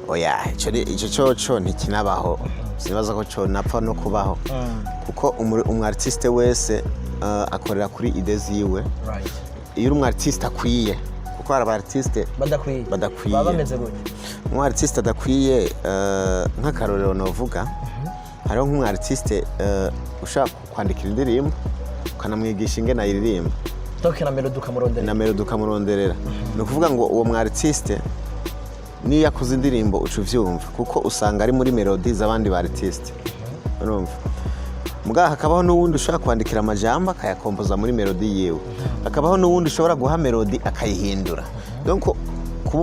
oya ico coco ntikinabaho sinibaza ko co napfa no kubaho kuko umu-artiste wese akorera kuri idées yiwe iyo uri umu-artiste akwiye kuko hari aba-artiste badakwiye baba bameze gutyo umu-artiste adakwiye nk'akarorero novuga hariho nk'umu-artiste ushaka kwandikira indirimbo ukanamwigisha ingene ayiririmba na melody ukamuronderera ni ukuvuga ngo uwo mu-artiste niyo yakoze indirimbo uca uvyumva kuko usanga ari muri melody z'abandi ba-artiste urumva mugaha hakabaho n'uwundi ushaka kwandikira amajambo akayakompoza muri melody yiwe hakabaho n'uwundi ushobora guha melody akayihindura donc kuba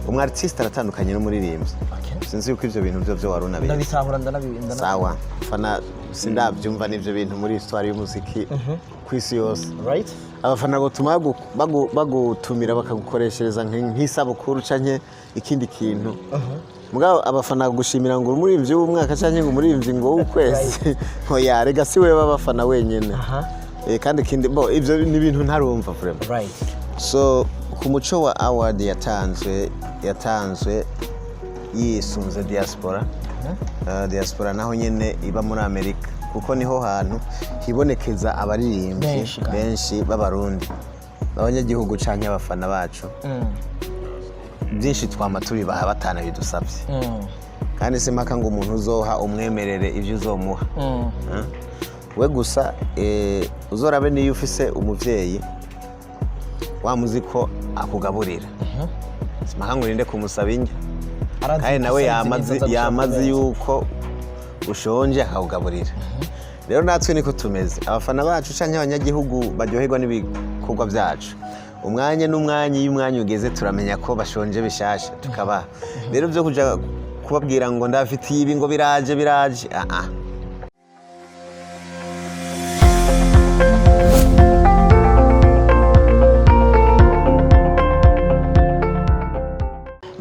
umu-artiste aratandukanye n'umuririmbyi sinzi yuko ivyo bintu byo wari unabizi ndabitahura sawa fana sindavyumva n'ivyo bintu muri histoire y'umuziki kw'isi yose abafana gutuma bagutumira bakagukoreshereza nk'isabukuru canke ikindi kintu mugabo abafana gushimira ngo umuririmbyi w'umwaka canke ngo umuririmbyi ngo w'ukwezi oya rega si wewe abafana wenyene kandi kindi ivyo ni ibintu ntarumva vraiment so ku muco wa award yatanzwe yisunze diaspora diaspora naho nyene iba muri Amerika kuko niho hantu hibonekeza abaririmbyi benshi b'abarundi abanyagihugu canke abafana bacu byinshi twama tubibaha batana bidusabye kandi simpaka ngo umuntu uzoha umwemerere ivyo uzomuha we gusa uzorabe niyo ufise umuvyeyi wamuziko akugaburira simpaka ngo urinde kumusaba indya kandi nawe yamazi yuko ushonje akawugaburira rero natwe niko tumeze abafana bacu canke abanyagihugu baryoherwa n'ibikorwa byacu umwanya n'umwanya iyo umwanya ugeze turamenya ko bashonje bishasha tukabaha rero byo kuja kubabwira ngo ndafitiye ibi ngo biraje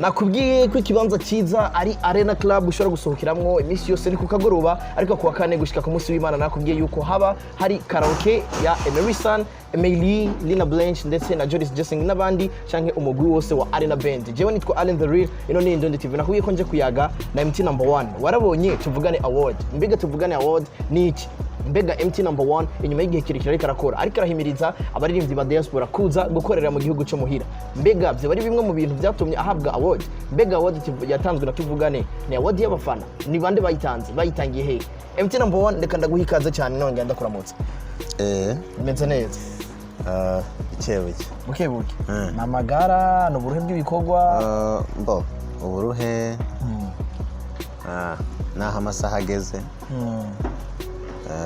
nakubwiye ko ikibanza cyiza ari Arena Club ushobora gusohokeramwo iminsi yose ni ku kagoroba ariko kuwa kane gushika ku munsi w'Imana nakubwiye yuko haba hari karaoke ya Emerson, Emily, Lina Blanche ndetse na Joris Jessing n'abandi canke umugwi wose wa Arena Band. Jewe nitwa Allen the Real ino ni Ndondi TV nakubwiye ko nje kuyaga na MT number 1 warabonye Tuvugane Award. Mbega Tuvugane Award ni iki? Mbega MT number 1 inyuma y'igihe kirekire ariko arakora ariko arahimiriza abaririmbyi ba diaspora kuza gukorera mu gihugu cyo muhira. Mbega byo bari bimwe mu bintu byatumye ahabwa award. Mbega award yatanzwe na Tuvugane ni award y'abafana ni bande bayitangiye he? MT number 1 ndeka ndaguha ikaze cyane none ngenda kuramutsa. Imeze neza. Bukebuke. Namagara no buruhe bw'ibikorwa. Uburuhe. Naho amasaha ageze.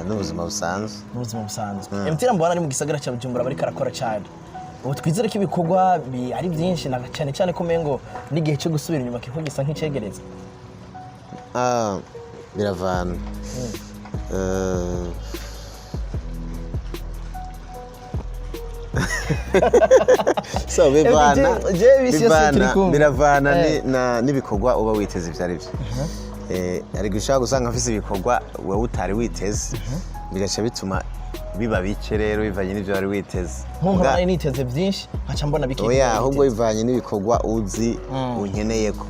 N'ubuzima busanzwe. MT number 1 ari mu gisagara cya Bujumbura bari karakora cyane. Ubu twizere ko ibikorwa ari byinshi na cyane ko mengo n'igihe cyo gusubira inyuma kiko gisa nk'icegereza. Biravana. So biravana n'ibikorwa uba witeze ivyari byo. Ari gushaka gusanga afise ibikorwa we utari witeze bigaca bituma biba bike rero bivanye n'ivyo wari witeze. Nko ari niteze byinshi aca mbona bike. Oya ahubwo bivanye n'ibikorwa uzi unkeneyeko.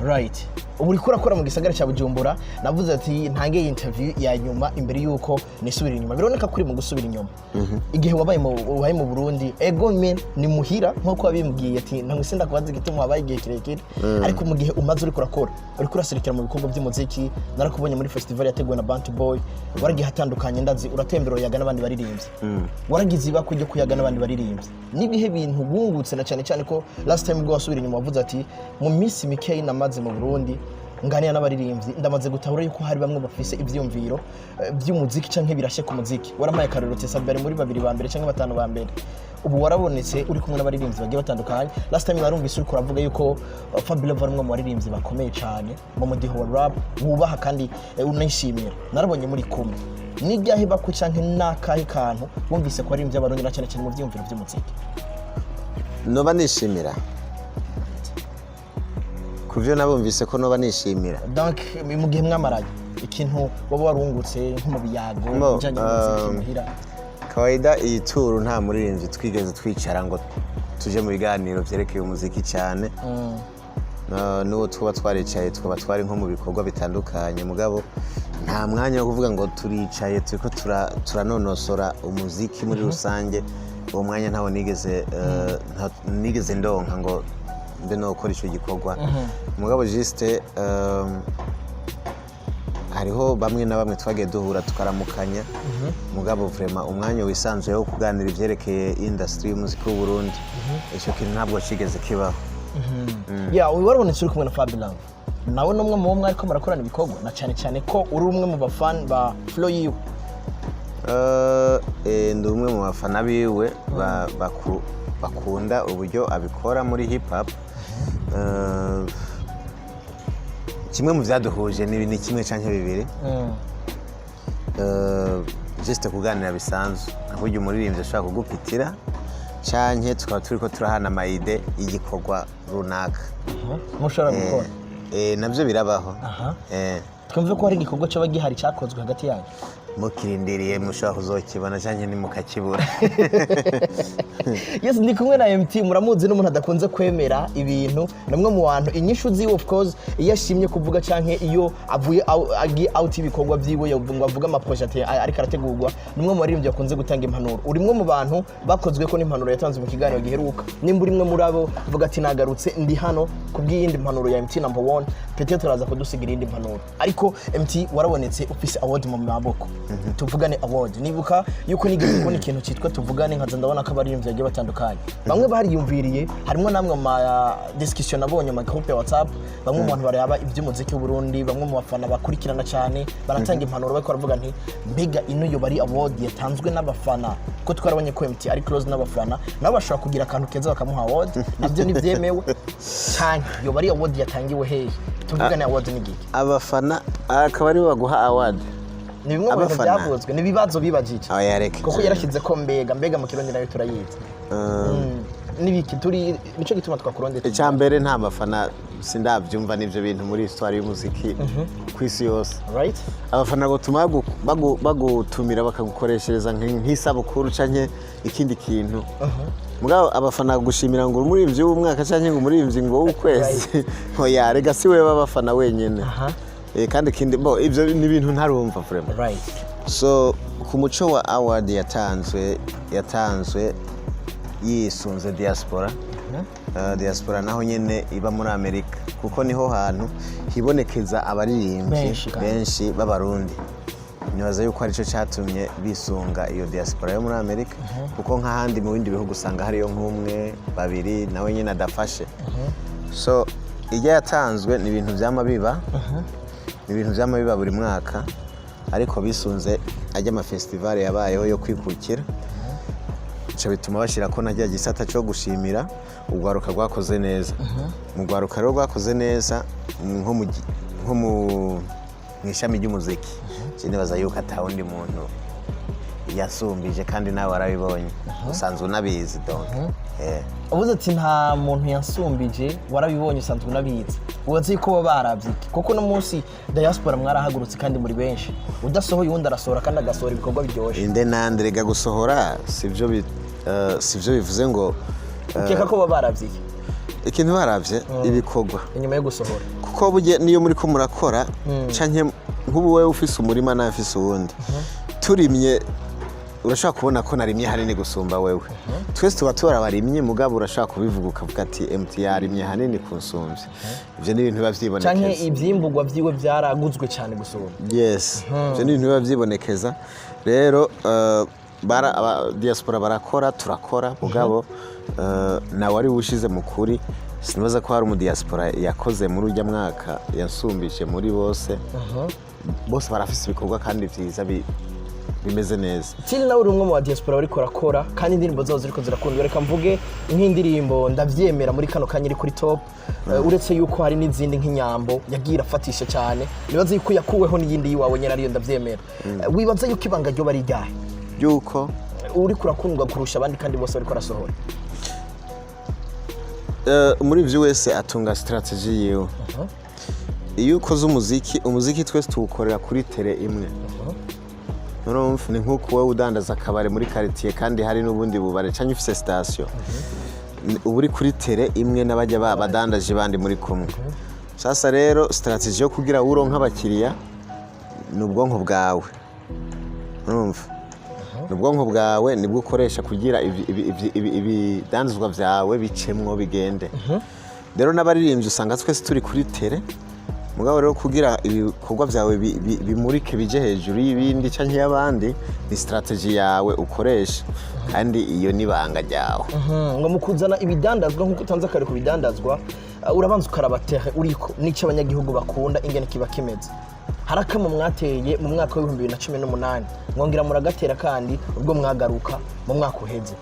Right. Ubu uri kurakora mu gisagara cya Bujumbura navuze ati ntange interview ya nyuma imbere yuko nisubira inyuma bironeka kuri mu gusubira inyuma. Igihe wabaye mu Burundi ego men ni muhira nko abimbwiye ati ntamwisinda kubaza igituma wabaye igihe kirekire ariko mu gihe umaze uri kurakora uri kurasirikira mu bikorwa by'umuziki narakubonye muri festival yateguwe na Bantu Boy waragiye hatandukanye ndazi uratembera yaga n'abandi baririmbyi waragize ibako ryo kuyaga n'abandi baririmbyi nibihe bintu bungutse na cyane ko last time go wasubira inyuma wavuze ati mu minsi mikeyi namaze mu Burundi nganira n'abaririmbyi ndamaze gutahura yuko hari bamwe bafise ivyumviro by'umuziki canke birashe ku muziki waramaye karorotse sabere muri babiri ba mbere canke batanu ba mbere ubu warabonetse uri kumwe n'abaririmbyi bagiye batandukanye last time narumvise uri kuravuga yuko Fabelove ari umwe mu baririmbyi bakomeye cyane mu mudiho wa rap wubaha kandi unishimira narabonye muri kumwe nijyahe bako canke nakahe kantu wumvise ko baririmbyi abarundi na cyane mu vyumviro by'umuziki noba nishimira kuvyo nabumvise ko noba nishimira donc mu gihe mwamaraye ikintu baba warungutse nko mu biyago bijanye n'umuziki muhira kawaida iyi tour nta muririmvyi twigeze twicara ngo tuje mu biganiro vyerekeye umuziki cyane n'uwo tuba twaricaye tukaba twari nko mu bikorwa bitandukanye mugabo nta mwanya wo kuvuga ngo turicaye turiko turanonosora umuziki muri rusange uwo mwanya ntawo nigeze ndonka ngo mbe nokora ico gikorwa mugabo juste hariho bamwe na bamwe twagiye duhura tukaramukanya mugabo vraiment umwanya wisanzuye wo kuganira ivyerekeye industry y'umuziki w'u Burundi ico kintu ntabwo kigeze kibaho. warabonetse uri kumwe na Fabelove nawe n'umwe mu bo mwariko murakorana ibikorwa na cyane cyane ko uri umwe mu bafana ba flow yiwe. Ndi umwe mu bafana biwe bakunda uburyo abikora muri hip hop. Kimwe mu vyaduhuje ni kimwe canke bibiri juste kuganira bisanzwe aburyo umuririmbyi ashobora kugupitira canke tukaba turiko turahana amayide y'igikorwa runaka mushobora gukora navyo birabaho. twumve ko hari igikorwa cyoba gihari cyakozwe hagati yanyu mukirindiriye mushobora kuzokibona canke nimukakibura. Yes, ndi kumwe na MT muramuzi n'umuntu adakunze kwemera ibintu namwe mu bantu inyishu ziwe of course iyo ashimye kuvuga canke iyo avuye out ibikorwa byiwe ngo avuga ama project ariko arategurwa numwe mu baririmbyi yakunze gutanga impanuro urimwe mu bantu bakozwe ko n'impanuro yatanze mu kiganiro giheruka nimba urimwe muri abo vuga ati nagarutse ndi hano kubw'iyindi mpanuro ya MT number 1 peut-être turaza kudusigira indi mpanuro ariko MT warabonetse ufise award mu maboko. Tuvugane Award nibuka yuko nigeze kubona ikintu cyitwa Tuvugane nkaza ndabona ko abaririmbyi bagiye batandukanye bamwe bariyumviriye harimo namwe ma discussion nabonye mu groupe ya WhatsApp bamwe mu bantu bareba iby'umuziki w'u Burundi bamwe mu bafana bakurikirana cyane baratanga impanuro bariko baravuga nti mbega ino yo bari award yatanzwe n'abafana ko twarabonye ko MT ari close n'abafana nabo bashobora kugira akantu keza bakamuha award nabyo nivyemewe cyane yo bari award yatangiwe hehe Tuvugane Award ni giki abafana akaba ari baguha award ni bimwe mu bintu byavuzwe ni bibazo bibajije kuko yarashyize ko mbega mu kirundi nayo turayizi nibiki turi nico gituma twakurondetse icya mbere nta bafana sindabyumva n'ivyo bintu muri histoire y'umuziki kwisi yose abafana gutuma bagutumira bakagukoreshereza nk'isabukuru canke ikindi kintu mugabo abafana gushimira ngo umuririmbyi w'umwaka canke ngo umuririmbyi ngo w'ukwezi hoya rega si wewe abafana wenyene kandi kindi ivyo ni ibintu ntarumva vraiment so ku muco wa award yatanzwe yisunze diaspora diaspora naho nyene iba muri Amerika kuko niho hantu hibonekeza abaririmbyi benshi b'abarundi nibaza yuko arico cyatumye bisunga iyo diaspora yo muri Amerika kuko nk'ahandi mu bindi bihugu usanga hariyo nk'umwe babiri nawe nyene adafashe so ijya yatanzwe ni ibintu by'amabiba buri mwaka ariko bisunze ajya ama festival yabayeho yo kwikukira cyo bituma bashira ko najya gisata cyo gushimira ugwaruka rwakoze neza mu gwaruka rero rwakoze neza nko mu ishami ry'umuziki cyane baza yuko atawundi muntu yasumbije kandi nawe warabibonye usanzwe unabizi donc ubuze ati nta muntu yasumbije warabibonye usanzwe unabizi ubaze ko baravye kuko no munsi diaspora mwarahagurutse kandi muri benshi udasohoye undi arasohora kandi agasohora ibikorwa biryoshye inde nandrega gusohora sivyo bivuze ngo ukeka ko baravye ikintu baravye ibikorwa inyuma yo gusohora kuko buje niyo muri ko murakora canke nk'ubu wewe ufise umurima na afise uwundi turimye urashaka kubona ko narimye hanini gusumba wewe twese tuba turabarimye mugabo urashaka kubivuga ukavuga ati MT yarimye hanini kunsumvye ivyo ni ibintu bavyibonekeza canke ibyimbugwa vyiwe byaraguzwe cyane gusumba yes ivyo ni ibintu bavyibonekeza rero diaspora barakora turakora mugabo na wari ushize mukuri sinibaza ko hari mu diaspora yakoze muri ujya mwaka yansumbije muri bose bose barafise ibikorwa kandi vyiza bimeze neza. Tili nawe uri umwe mu diaspora bari korakora kandi indirimbo zazo ziriko zirakundwa reka mvuge nk'indirimbo ndavyemera muri kano kanya iri kuri top uretse yuko hari n'izindi nk'inyambo yagira afatisha cyane nibaza yuko yakuweho n'iyindi yiwawe nyene ariyo ndavyemera wibaza yuko ibanga ryo bari ryahe yuko uri kurakundwa kurusha abandi kandi bose bariko rasohora muri vyo wese atunga strategy yiwe iyo ukoze umuziki twese tuwukorera kuri tere imwe ni nk'uko wowe udandaza akabare muri quartier kandi hari n'ubundi bubare canke ufise station uba uri kuri tere imwe n'abajya badandaje bandi muri kumwe. Sasa rero strategy yo kugira uronka abakiriya ni ubwonko bwawe, urumva ni ubwonko bwawe nibwo ukoresha kugira ibidandazwa byawe bicemwo bigende. Rero n'abaririmbyi usanga twese turi kuri tere, mugabo rero kugira ibikorwa byawe bimurike bije hejuru y'ibindi canke y'abandi ni strategy yawe ukoresha, kandi iyo ni banga ryawe. Ngo mukuzana ibidandazwa nk'uko utanze kare ku bidandazwa, urabanza ukarabatere uriko n'icyo abanyagihugu bakunda ingene kiba kimeze. Harakama mwateye mu mwaka wa 2018 mwongera muragatera kandi ubwo mwagaruka mu mwaka uheze.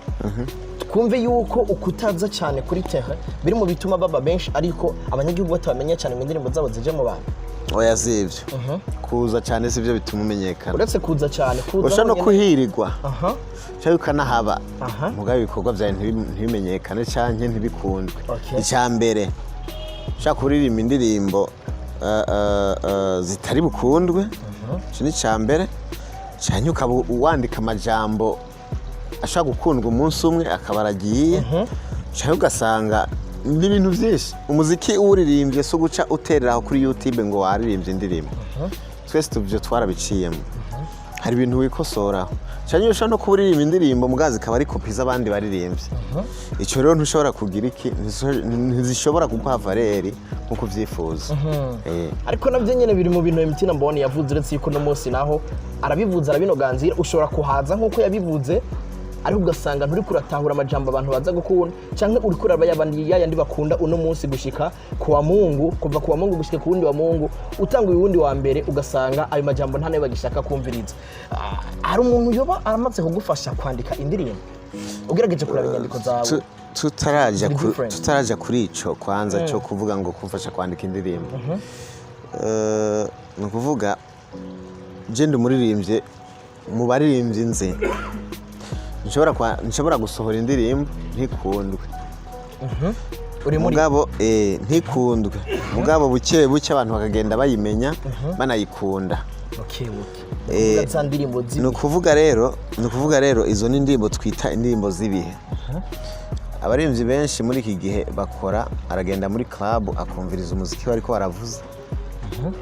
Twumve yuko ukutaza cyane kuri tere biri mu bituma baba benshi, ariko abanyagihugu batabamenya cyane mu indirimbo zabo zije mu bantu. Oya zivyo kuza cyane sivyo bituma umenyekana. Uretse kuza cyane kuza no kuhirirwa cyangwa ukanahaba, mugabe ibikorwa byawe ntibimenyekane canke ntibikundwe. Icyambere ushaka kuririmba indirimbo zitari bukundwe, cyo ni cyambere. Cyane ukaba wandika amajambo ashaka gukundwa umunsi umwe akaba aragiye, cyane ugasanga n'ibintu byinshi. Umuziki uririmbye so guca utereraho kuri YouTube ngo waririmbye indirimbo. Twese tubyo twarabiciyemo. Hari ibintu wikosoraho. Cyane ushaka no kuririmba indirimbo mugazi kaba ari kopi z'abandi baririmbye. Icyo rero ntushobora kugira iki, ntizishobora kuguha valeri nkuko uvyifuza. Ariko navyo nyene biri mu bintu Emitina Mboni yavuze, uretse yuko no munsi naho arabivuze arabinoganzira, ushobora kuhaza nkuko yabivuze, ariko ugasanga nturi kuratahura amajambo abantu baza gukunda, canke uri kuraba yandi bakunda uno munsi gushika kuwa Mungu, kuva kuwa Mungu gushika ku wundi wa Mungu, utanga uyundi wa mbere ugasanga ayo majambo nta nayo bagishaka kumviriza. Hari umuntu yoba aramaze kugufasha kwandika indirimbo ugerageje kuraba inyandiko zawe? Tutaraja kuri ico kwanza cyo kuvuga ngo kumfasha kwandika indirimbo. No kuvuga je ndi umuririmbyi, mubaririmvyi nzi nshobora gusohora indirimbo ntikundwe. Mugabo ntikundwe, mugabo buke abantu bakagenda bayimenya banayikunda. Ni ukuvuga rero izo ni indirimbo twita indirimbo z'ibihe. Abaririmbyi benshi muri iki gihe bakora, aragenda muri club akumviriza umuziki bariko baravuza,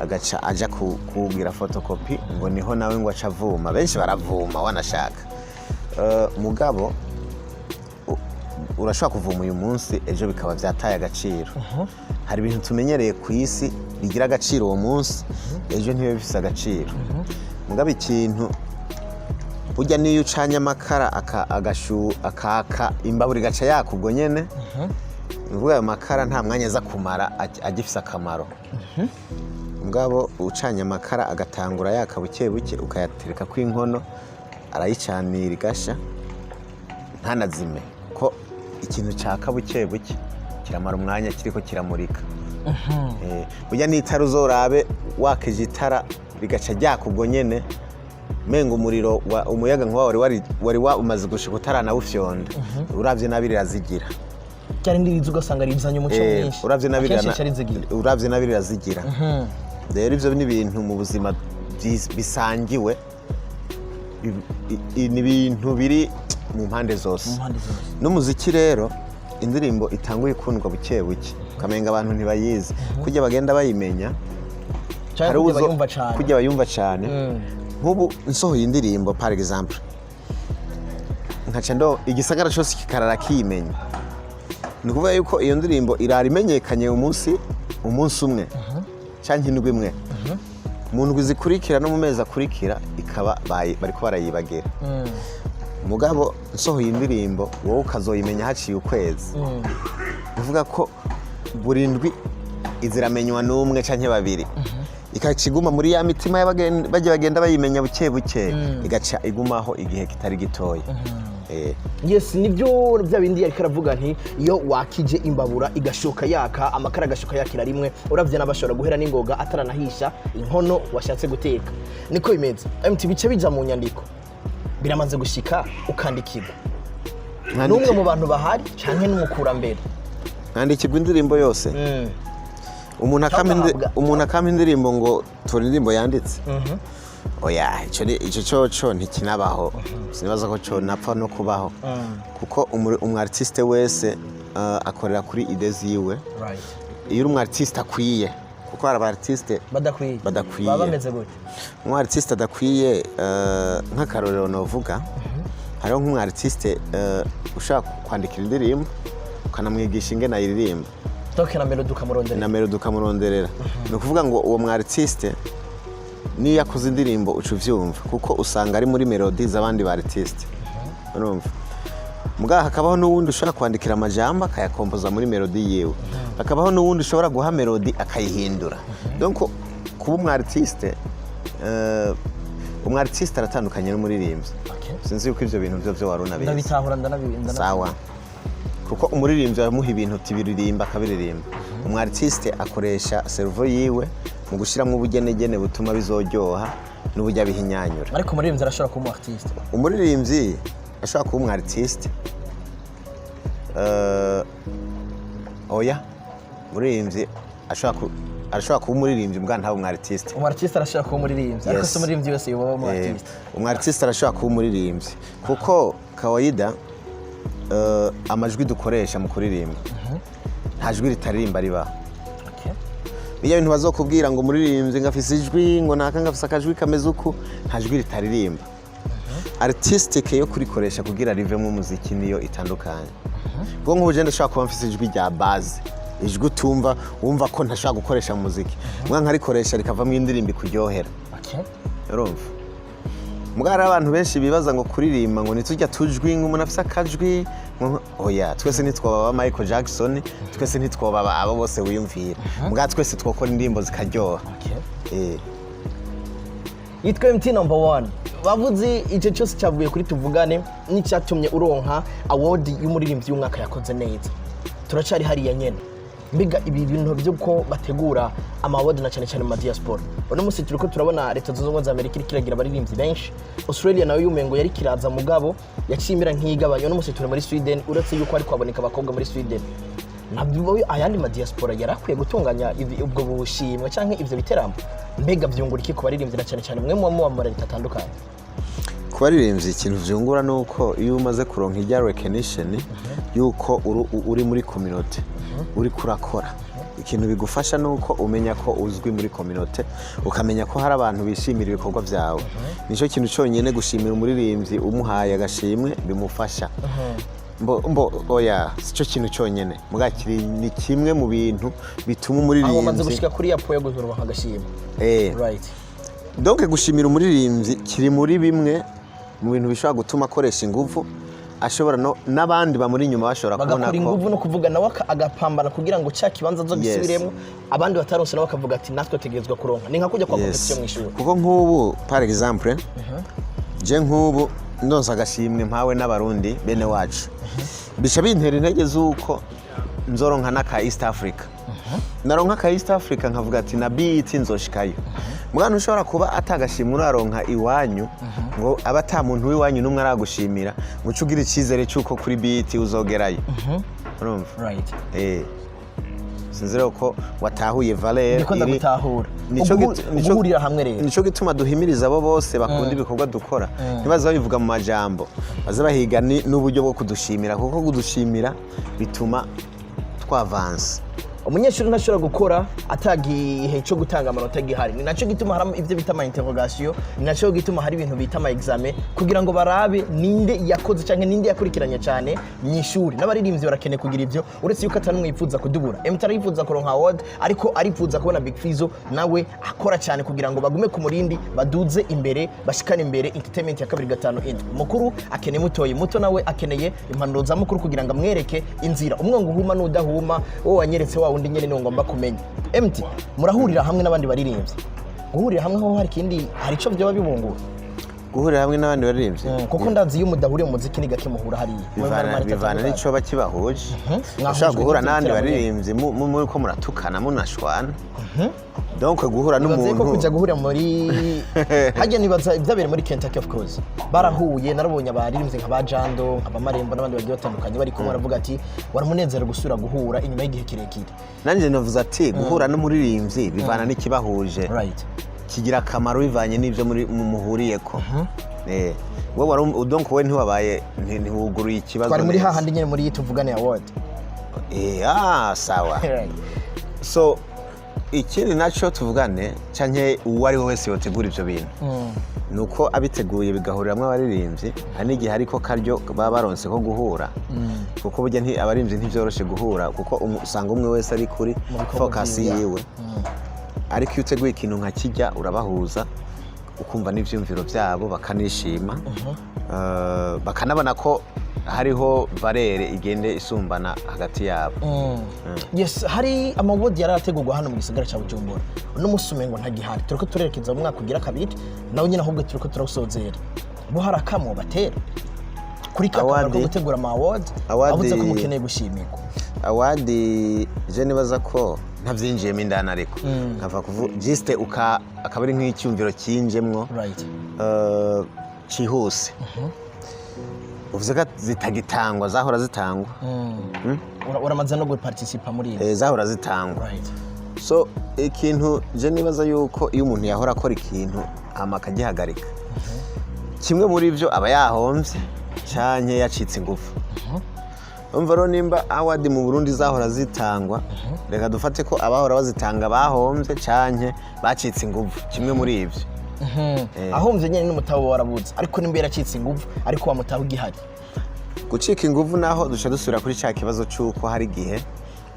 agaca aja kugira photocopy ngo niho nawe ngo aca avuma. Benshi baravuma wanashaka, mugabo urashobora kuvuma uyu munsi ejo bikaba byataye agaciro. Hari ibintu tumenyereye ku isi bigira agaciro uwo munsi, ejo ntibibe bifise agaciro. Mugabo ikintu burya niyo ucanye amakara akaka imbabura igaca yaka ubwo nyene, nuvuga ayo makara nta mwanya aza kumara agifise akamaro. Mugabo ucanye amakara agatangura yaka buke buke ukayatereka ku inkono, arayicanira igasha ntanazime, ko ikintu cyaka buke buke kiramara umwanya kiriko kiramurika. Burya n'itara uzorabe wakeje itara bigaca ryaka ubwo nyene, mengo umuriro umuyaga nkuba wari umaze gushika utaranawufyonda, uravye nabi rirazigira. Cyari ndirizo ugasanga rizanye umuco mwinshi, uravye nabi rirazigira. Rero ivyo ni ibintu mu buzima bisangiwe, ni ibintu biri mu mpande zose. N'umuziki rero indirimbo itanguye ikundwa buke buke, ukamenga abantu ntibayizi, kujya bagenda bayimenya, kujya bayumva cyane. Nk'ubu nsohoye indirimbo par exemple, nkaca ndo igisagara cyose kikarara kiyimenya, ni ukuvuga yuko iyo ndirimbo irarimenyekanye umunsi umwe cyangwa indwi imwe, mu ndwi zikurikira no mu mezi akurikira ikaba bariko barayibagira. Mugabo nsohoye indirimbo wowe ukazoyimenya haciye ukwezi, uvuga ko buri ndwi iziramenywa n'umwe canke babiri, ikakiguma muri ya mitima y'abagenda bagenda bayimenya buke buke, igaca igumaho igihe kitari gitoya. Yes, nibyo bya bindi yari karavuga nti iyo wakije imbabura igashoka yaka, amakara agashoka yakira rimwe, uravye nabashobora guhera n'ingoga ataranahisha inkono washatse guteka. Niko bimeze MT, bice bija mu nyandiko biramaze gushika ukandikirwa n'umwe mu bantu bahari canke n'umukurambere, nkandikirwa indirimbo yose. Umuntu akama indirimbo ngo tora indirimbo yanditse. Oya, ico cyo ntikinabaho. Sinibaza ko cyo napfa no kubaho, kuko umu artiste wese akorera kuri ide ziwe right iyo uri umu artiste akwiye kuko hari aba artiste badakwiye baba bameze gute umu artiste adakwiye nk'akarorero novuga hariho nk'umu artiste ushaka kwandikira indirimbo ukanamwigisha ingene ayiririmba toke na melody ukamuronderera ni ukuvuga ngo uwo mu artiste niyo yakoze indirimbo uca uvyumva kuko usanga ari muri melody z'abandi ba artiste urumva mugaha hakabaho n'uwundi ushobora kwandikira amajambo akayakompoza muri melody yiwe hakabaho n'uwundi ushobora guha melody akayihindura donc kuba umu artiste aratandukanye n'umuririmbyi sinzi yuko ivyo bintu byo waruna bizi ndabitahura sawa kuko umuririmbyi aramuha ibintu tibiririmba akabiririmba umu artiste akoresha cerveau yiwe mu gushiramo ubugenegene butuma bizoryoha n'ubujya bihinyanyura ariko umuririmbyi arashobora kuba umu artiste umuririmbyi ashobora kuba umu artiste oya umuririmbyi ashobora kuba umuririmbyi mbwa ntawe umu artiste umu artiste arashobora kuba umuririmbyi ariko se umuririmbyi wese yoba umu artiste umu artiste arashobora kuba umuririmbyi kuko kawaida amajwi dukoresha mu kuririmba nta jwi ritaririmba ribaho iyo bintu bazokubwira ngo umuririmbyi ngafise ijwi ngo naka ngafise akajwi kameze uku nta jwi ritaririmba artistique yo kurikoresha kugira rivemo umuziki niyo itandukanye ubwo nk'ubu jenda ashobora kuba mfise ijwi rya base ijwi utumva wumva ko ntashobora gukoresha mu muziki mbwa nkarikoresha rikavamo indirimbo ikuryohera urumva mbwa hari abantu benshi bibaza ngo kuririmba ngo nitujya tujwi nk'umuntu afise akajwi oya twese ntitwobaba Michael Jackson twese ntitwobaba abo bose wiyumvira mbwa twese twokora indirimbo zikaryoha yitwa MT number 1 bavuze ico cyose cyavuye kuri Tuvugane n'icyatumye uronka award y'umuririmbyi y'umwaka yakoze neza turacari hariya nyene mbiga ibi bintu byo ko bategura amaward na cyane cyane mu diaspora uno musi turiko turabona leta zunze ubumwe za Amerika ikiragira abaririmbyi benshi Australia nayo yumengo yari kiraza mugabo yakimira nk'igabanya uno musi turi muri Sweden uretse yuko ari kwaboneka abakobwa muri Sweden nabyo ayandi ma diaspora yarakwiye gutunganya ubwo bushimwe canke ivyo biteramo mbega byungura iki ku baririmbyi na cyane cyane mwe mu leta atandukanye ku baririmbyi ikintu vyungura nuko iyo umaze kuronka ijya recognition yuko uri muri community uri kurakora ikintu bigufasha nuko umenya ko uzwi muri community ukamenya ko hari abantu bishimira ibikorwa byawe nico kintu cyonyene gushimira umuririmbyi umuhaye agashimwe bimufasha oya sico kintu cyonyene mugakiri ni kimwe mu bintu bituma umuririmbyi amaze gushika kuri yapo yo guhurwa nk'agashimwe right donc gushimira umuririmbyi kiri muri bimwe mu bintu bishobora gutuma akoresha ingufu ashobora n'abandi bamuri inyuma bashobora kubona ko bagakora ingufu no kuvuga nawe agapambana kugira ngo cya kibanza zo gisubiremo abandi bataronse nawe bakavuga ati natwe tegerezwa kuronka ni nka kujya kwa competition mu ishuri kuko nk'ubu par exemple je nk'ubu ndonsa agashimwe mpawe n'abarundi bene wacu bisha bintera intege z'uko nzoronka n'aka East Africa naronka ka East Africa nkavuga ati na beat nzoshikayo mwana ushobora kuba atagashimwe uraronka iwanyu ngo abata muntu w'iwanyu numwe aragushimira ngo ucugira ikizere cyuko kuri beat uzogerayo urumva right sinzira ko watahuye Valère ndikunda gutahura guhurira hamwe rero nico gituma duhimiriza abo bose bakunda ibikorwa dukora ntibaza babivuga mu majambo baza bahiga n'uburyo bwo kudushimira kuko kudushimira bituma twavanse umunyeshuri ntashobora gukora atagihe cyo gutanga amanota gihari ni naco gituma hari ivyo bita ama interrogation ni naco gituma hari ibintu bita ama examen kugira ngo barabe ninde yakoze canke ninde yakurikiranye cyane mwishuri n'abaririmbyi barakene kugira ivyo uretse yuko atanumwe yifuza kudubura MT yifuza kuronka award ariko arifuza kubona Big Fizzo nawe akora cyane kugira ngo bagume ku murindi baduze imbere bashikane imbere entertainment ya 257 mukuru akene mutoye muto nawe akeneye impanuro za mukuru kugira ngo amwereke inzira umwe ngo uhuma n'udahuma wo wanyeretse wa undi nyene ngomba kumenya MT murahurira hamwe n'abandi baririmbyi guhurira hamwe ho hari kindi hari ico byo babibungura guhurira hamwe n'abandi baririmbyi kuko ndazi iyo mudahuriye mu muziki ni gake muhura hari bivana n'ico bakibahuje ushaka guhura n'abandi baririmbyi muri ko muratukana munashwana donc guhura n'umuntu ko kujya guhura muri hajya nibaza ibyabere muri Kentucky of course barahuye narabonye abaririmbyi nka Bajando abamarembo n'abandi bagiye batandukanye bari ko baravuga ati waramunezero gusura guhura inyuma y'igihe kirekire nanje navuze ati guhura n'umuririmbyi bivana n'ikibahuje right kigira akamaro bivanye n'ibyo muri muhuriyeko wowe donc wowe ntiwabaye ntiwuguruye ikibazo twari muri hahandi nyene muri Tuvugane Award sawa so ikindi naco tuvugane canke uwo ari we wese yotegura ivyo bintu nuko abiteguye bigahuriramwo abaririmbyi hari n'igihe ariko karyo baba baronse ko guhura kuko burya abaririmbyi ntivyoroshe guhura kuko usanga umwe wese ari kuri focus yiwe ariko iyo uteguye ikintu nka kijya urabahuza ukumva n'ivyumviro vyabo bakanishima bakanabona ko hariho barere igende isumbana hagati yabo yes hari amawodi yarategurwa hano mu gisagara cya Bujumbura no musumengo ntagihari turiko turerekeza mu mwaka ugira kabiri nawe nyine ahubwo turiko turasozera bo harakamo batera kuri kakaba ko gutegura amawodi abuze ko mukeneye gushimirwa awadi je nibaza ko ntavyinjiyemo indana ariko nkava kuvu juste akaba ari nk'icyumviro kinjemwo cihuse uvuze ko zitagitangwa zahora zitangwa uramaze no guparticipa muri zahora zitangwa so ikintu je nibaza yuko iyo umuntu yahora akora ikintu amakagihagarika kimwe muri ivyo aba yahomvye canke yacitse ingufu umva ro nimba awadi mu Burundi zahora zitangwa reka dufate ko abahora bazitanga bahomvye canke bacitse ingufu kimwe muri ivyo ahomvye nyene n'umutabo warabuze ariko nimba yaracitse ingufu ariko wa mutabo gihari gucika ingufu naho dusha dusubira kuri cya kibazo cyuko hari gihe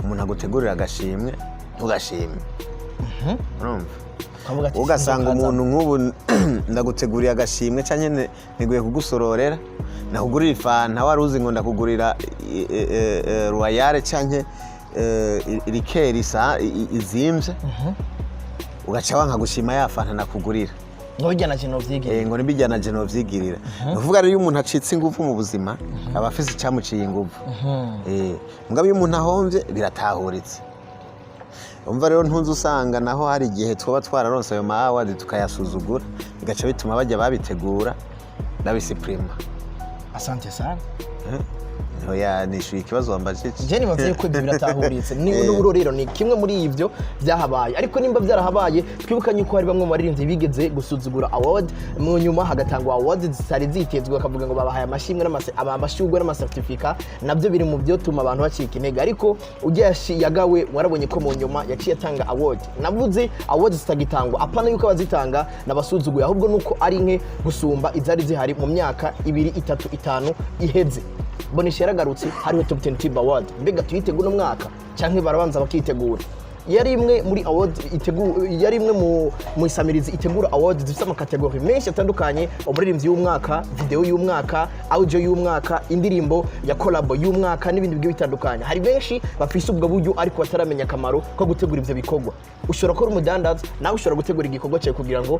umuntu agutegurira agashimwe ntugashime urumva ugasanga umuntu nk'ubu ndaguteguriye agashimwe canke nteguye kugusororera nakugurira ifanta wari uzi ngo ndakugurira royale canke rikeri izimvye ugaca wanka gushima ya fanta nakugurira ngo bijyana je no vyigirira ngo nibijyana je no vyigirira uvuga rero iyo umuntu acitse ingufu mu buzima aba afise icyamuciye ingufu mugabo iyo umuntu ahomvye biratahuritse umva rero ntunze usanga naho hari igihe twaba twararonse ayo mawadi tukayasuzugura bigaca bituma bajya babitegura babisiprima asante sana oya nishuye ikibazo wambajije je nibaze ko ibyo biratahuritse n'uburorero ni kimwe muri ivyo byahabaye ariko nimba byarahabaye twibukanye ko hari bamwe mu baririmbyi bigeze gusuzugura award mu nyuma hagatangwa award zitari zitezwe bakavuga ngo babahaye amashimwe n'amashugwe n'amasertifika nabyo biri mu byo tuma abantu bacika intege ariko ujya yagawe warabonye ko mu nyuma yaciye atanga award navuze award zitagitangwa apana yuko abazitanga nabasuzuguye ahubwo nuko ari nke gusumba izari zihari mu myaka 2 3 5 iheze Bonisha yaragarutse hariho Top 10 Tib Award mbega tuyitegura umwaka canke barabanza bakitegura yari imwe muri award yari imwe mu isamirizi itegura award zifite amakategori menshi atandukanye umuririmbyi w'umwaka video y'umwaka audio y'umwaka indirimbo ya collab y'umwaka n'ibindi bigiye bitandukanye hari benshi bafise ubwo buryo ariko bataramenya akamaro ko gutegura ivyo bikorwa ushobora ko umudandaza nawe ushobora gutegura igikorwa cyawe kugira ngo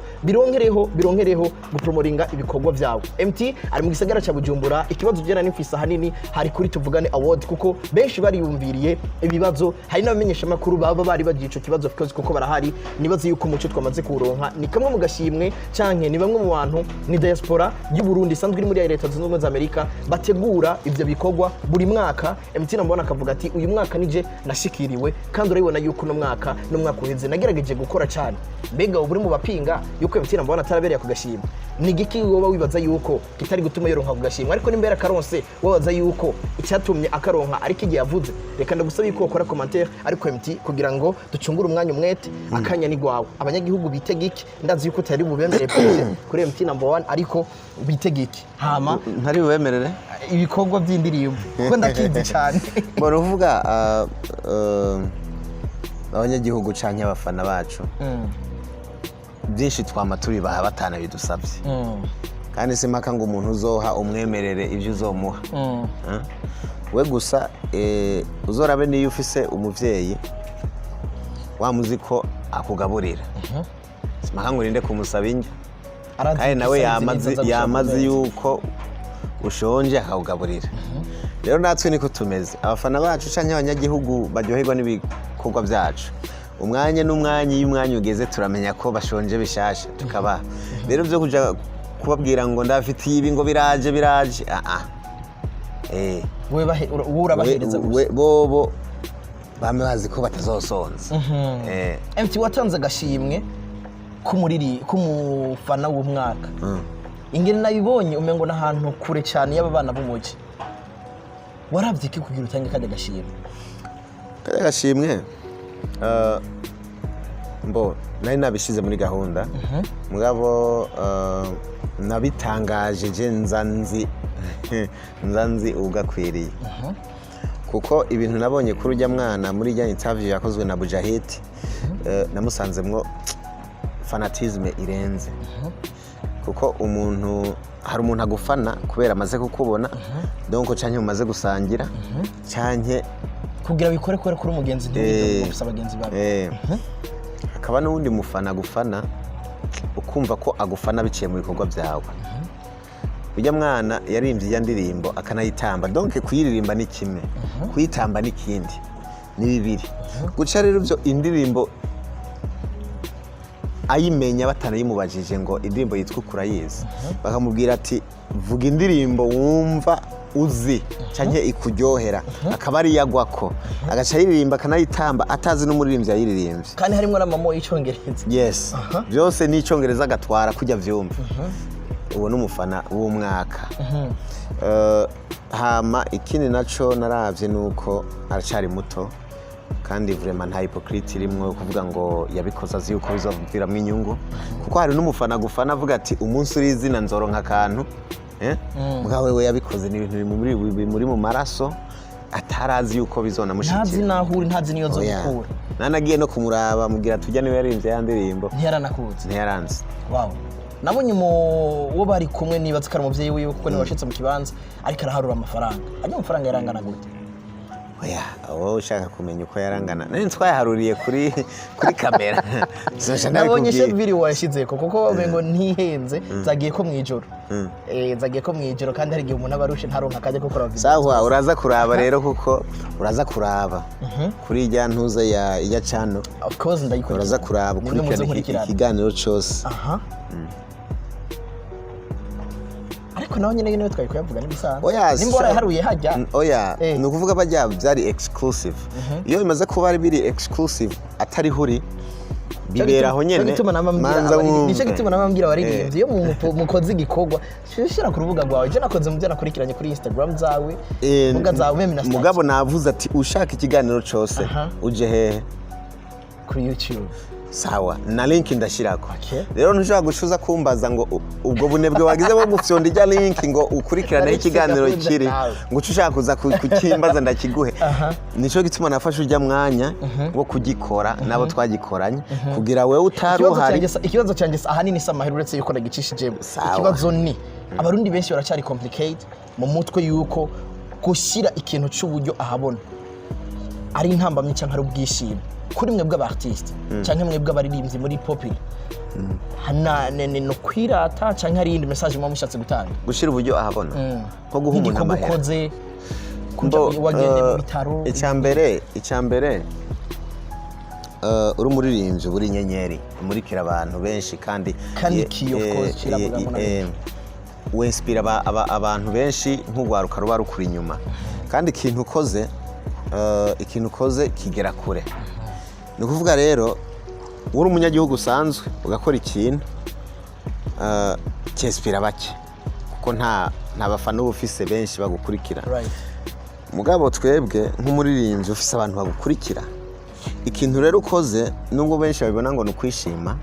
bironkereho gupromotinga ibikorwa byawe MT ari mu gisagara cya Bujumbura ikibazo byera n'imfisa hanini hari kuri Tuvugane Award kuko benshi bari yumviriye ibibazo hari n'abamenyesha makuru baba bari bagiye ico kibazo kuko barahari nibaze yuko umuco twamaze kuronka ni kamwe mu gashimwe canke ni bamwe mu bantu ni diaspora y'u Burundi sanzwe iri muri leta zunze ubumwe za Amerika bategura ivyo bikorwa buri mwaka MT nambona akavuga ati uyu mwaka nije nashikiriwe kandi urabibona yuko no mwaka uheze nagerageje gukora cyane mbega uburi mu bapinga yuko MT nambona atarabereye ku gashimwe ni giki woba wibaza yuko kitari gutuma yoronka ku gashimwe ariko nimbera karonse wabaza yuko icyatumye akaronka ariko igihe yavuze reka ndagusaba yuko ukora commentaire ariko MT kugira ngo ducungura umwanya umwete akanya ni gwawe abanyagihugu bitegiki ndazi yuko tari bubemere kuri MT number 1 ariko bitegiki hama ntari bubemerere ibikorwa by'indirimbo kuko ndakizi cyane bora uvuga abanyagihugu canke abafana bacu byinshi twama turi baha batana bidusabye kandi simaka ngo umuntu uzoha umwemerere ibyo uzomuha we gusa uzorabe niyo ufise umuvyeyi wamuzi ko akugaburira simaka ngo urinde kumusaba injya kandi nawe yamazi yuko ushonje akakugaburira rero natwe niko tumeze abafana bacu canke abanyagihugu baryoherwa n'ibikorwa byacu umwanya n'umwanya iyo umwanya ugeze turamenya ko bashonje bishasha tukaba rero byo kuja kubabwira ngo ndafitiye ibi ngo biraje urabahereza bobo bame bazi ko batazosonza MT watanze agashimwe k'umufana w'umwaka ingene nabibonye umengo n'ahantu kure cyane y'abana b'umuji waravye iki kugira utange kandi agashimwe agashimwe mbo nari nabishize muri gahunda mugabo nabitangaje je nzanzi ugakwiriye kuko ibintu nabonye kuri ujya mwana muri ijya interview yakozwe na Bujahit namusanzemwo fanatisme irenze kuko hari umuntu agufana kubera amaze kukubona donc canke umaze gusangira canke kugira bikore kuri umugenzi ntibito gusa abagenzi bawe akaba n'undi mufana gufana ukumva ko agufana biciye mu bikorwa byawe ujya mwana yarimvye ya ndirimbo akanayitamba donc kuyiririmba ni kimwe kuyitamba ni kindi ni bibiri guca rero byo indirimbo ayimenya batanayimubajije ngo indirimbo yitwa Kurayizi bakamubwira ati vuga indirimbo wumva uzi canke ikuryohera akaba ari yagwako agaca yiririmba akanayitamba atazi n'umuririmbyi yayiririmbye kandi harimo n'amamo y'icongereza yes byose ni icongereza agatwara kujya vyumva uwo n'umufana w'umwaka hama ikindi naco naravye nuko aracari muto kandi vraiment nta hypocrite irimwo kuvuga ngo yabikoze azi yuko bizoviramwo inyungu kuko hari n'umufana gufana avuga ati umunsi uri izina nzoronka akantu mugabo wewe yabikoze ni ibintu muri mu maraso atarazi yuko bizonamushikira ntazi nahuri ntazi niyo zokura nanagiye no kumuraba mugira tujya niwe yarimvye ya ndirimbo ntiyaranze wow nabonye uwo bari kumwe nibaza ko ari umuvyeyi wiwe kuko ni washitse mu kibanza ariko araharura amafaranga amafaranga yarangana gute oya wowe ushaka kumenya uko yarangana nari twayaharuriye kuri kamera nabonye chef video washize kuko ngo ntihenze zagiye ko mwijoro zagiye ko mwijoro kandi hari igihe umuntu abarushe ntaronka kaje ko kora video sawa uraza kuraba rero kuko uraza kuraba kuri ijya ntuza ya channel of course ndayikora uraza kuraba kuri ikiganiro cyose ariko naho nyene niwe twari kuyavuga n'ibisanzwe nimbora yaharuye hajya oya ni ukuvuga bajya byari exclusive iyo bimaze kuba ari biri exclusive atari huri biberaho nyene nico gituma namambwira abaririmbyi iyo mukoze igikorwa shira ku rubuga rwawe je nakoze mu byo nakurikiranye kuri Instagram zawe muga zawe meme na mugabo navuze ati ushaka ikiganiro cyose uje hehe kuri YouTube sawa na link ndashirako rero ntushaka gushuza kumbaza ngo ubwo bunebwe wagize bwo gufyonda ijya link ngo ukurikirane ikiganiro kiri ngo ushaka kuza kukimbaza ndakiguhe nico gituma nafashe ujya mwanya wo kugikora nabo twagikoranye kugira wewe utaruhari ikibazo cyanjye ahanini samahera uretse yuko nagicishije ikibazo ni abarundi benshi baracari complicate mu mutwe yuko gushira ikintu cy'uburyo ahabona ari intambamye cyangwa ari ubwishimo kuri mwe bw'abartiste canke mwe bw'abaririmbyi muri popular no kwirata canke ari indi message mwa mushatse gutanga gushira uburyo ahabona ko guha umuntu amahera ukoze kuja wagende mu bitaro icyambere uri umuririmbyi buri nyenyeri umurikira abantu benshi kandi kiyo of course kirabugamo winspira abantu benshi nk'ugwaruka ruba rukuri inyuma kandi ikintu ukoze kigera kure ni ukuvuga rero uri umunyagihugu usanzwe ugakora ikintu cyespira bake kuko nta bafana ubufise benshi bagukurikira mugabo twebwe nk'umuririmbyi ufise abantu bagukurikira ikintu rero ukoze nubwo benshi babibona ngo ni ukwishima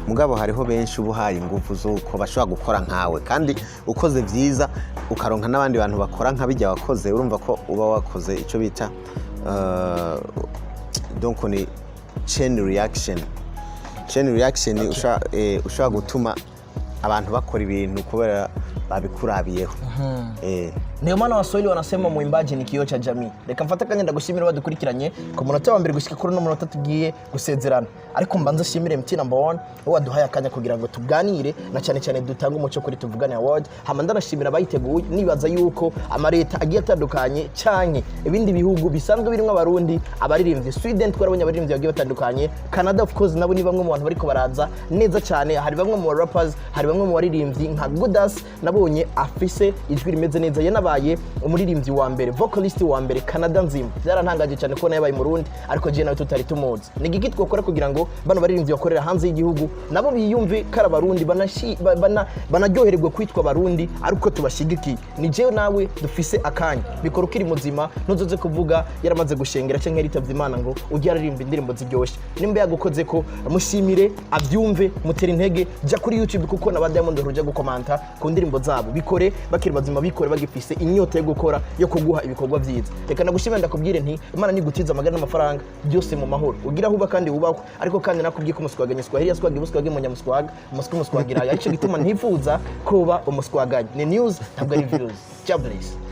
mugabo hariho benshi ubuhaye ingufu z'uko bashobora gukora nkawe kandi ukoze byiza ukaronka n'abandi bantu bakora nka bijya wakoze urumva ko uba wakoze icyo bita donc ni chain reaction ushobora gutuma abantu bakora ibintu kubera babikurabiyeho Ndio maana Waswahili wanasema muimbaji ni kioo cha jamii. Reka mfata kanya ndagushimira badukurikiranye ku munota wa mbere gushika kuri no munota tugiye gusezerana. Ariko mbanza shimire MT number 1 waduhaye akanya kugira ngo tuganire na cyane cyane dutanga umuco kuri Tuvugane Award. Hama ndanashimira bayiteguye nibaza yuko amareta agiye atandukanye cyane ibindi bihugu bisanzwe birimo abarundi abaririmbyi Sweden twarabonye abaririmbyi bagiye batandukanye Canada of course nabo ni bamwe mu bantu bariko baraza neza cyane hari bamwe mu rappers hari bamwe mu baririmbyi nka Goodus nabonye afise ijwi rimeze neza yarabaye umuririmbyi wa mbere vocalist wa mbere Canada nzima byarantangaje cyane ko yabaye mu Burundi ariko je nawe tutari tumuzi ni giki twokora kugira ngo bano baririmbyi bakorera hanze y'igihugu nabo biyumve kara barundi banaryohererwe kwitwa barundi ariko tubashigikiye ni jewe nawe dufise akanya bikora ukiri muzima ntuzoze kuvuga yaramaze gushengera cyangwa yaritavye Imana ngo ujye aririmba indirimbo ziryoshe nimba yagukoze ko mushimire abyumve mutera intege ja kuri YouTube kuko na ba Diamond ruja gukomanta ku ndirimbo zabo bikore bakiri bazima bikore bagifise inyota yo gukora yo kuguha ibikorwa vyiza reka nagushimira ndakubwire nti Imana nigutiza amagana n'amafaranga byose mu mahoro ugira huba kandi wubakwe ariko kandi nakubwiye ko umuswaganye swahili yaswagi buswagi mu nyamuswaga umuswagira ico gituma ntifuza kuba umuswaganye ni news ntabwo ari views. God bless.